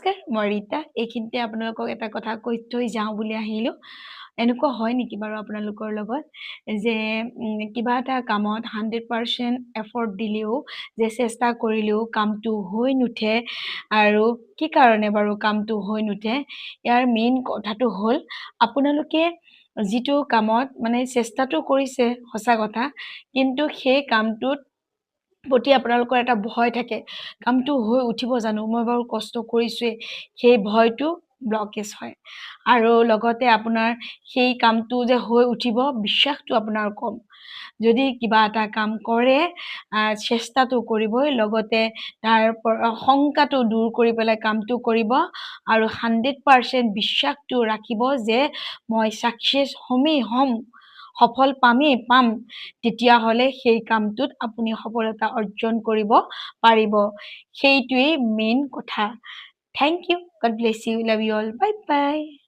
নমস্কাৰ, মই ৰীতা। এইখিনিতে আপোনালোকক এটা কথা কৈ থৈ যাওঁ বুলি আহিলোঁ। এনেকুৱা হয় নেকি বাৰু আপোনালোকৰ লগত যে কিবা এটা কামত 100% এফৰ্ট দিলেও যে চেষ্টা কৰিলেও কামটো হৈ নুঠে আৰু কি কাৰণে বাৰু কামটো হৈ নুঠে? ইয়াৰ মেইন কথাটো হ'ল আপোনালোকে যিটো কামত মানে চেষ্টাটো কৰিছে সঁচা কথা, কিন্তু সেই কামটোত প্ৰতি আপোনালোকৰ এটা ভয় থাকে। কামটো হৈ উঠিব জানো? মই বাৰু কষ্ট কৰিছোঁৱেই। সেই ভয়টো ব্লকেজ হয়। আৰু লগতে আপোনাৰ সেই কামটো যে হৈ উঠিব বিশ্বাসটো আপোনাৰ কম। যদি কিবা এটা কাম কৰে চেষ্টাটো কৰিবই, লগতে তাৰ পৰা শংকাটো দূৰ কৰি পেলাই কামটো কৰিব আৰু 100% বিশ্বাসটো ৰাখিব যে মই ছাকচেছ হ'মেই হ'ম, সফল পাম, তেতিয়াহ'লে সেই কামটোত আপুনি সফলতা অৰ্জন কৰিব পাৰিব। সেইটোৱেই মেইন কথা। Thank you. God bless you. Love you all. Bye bye.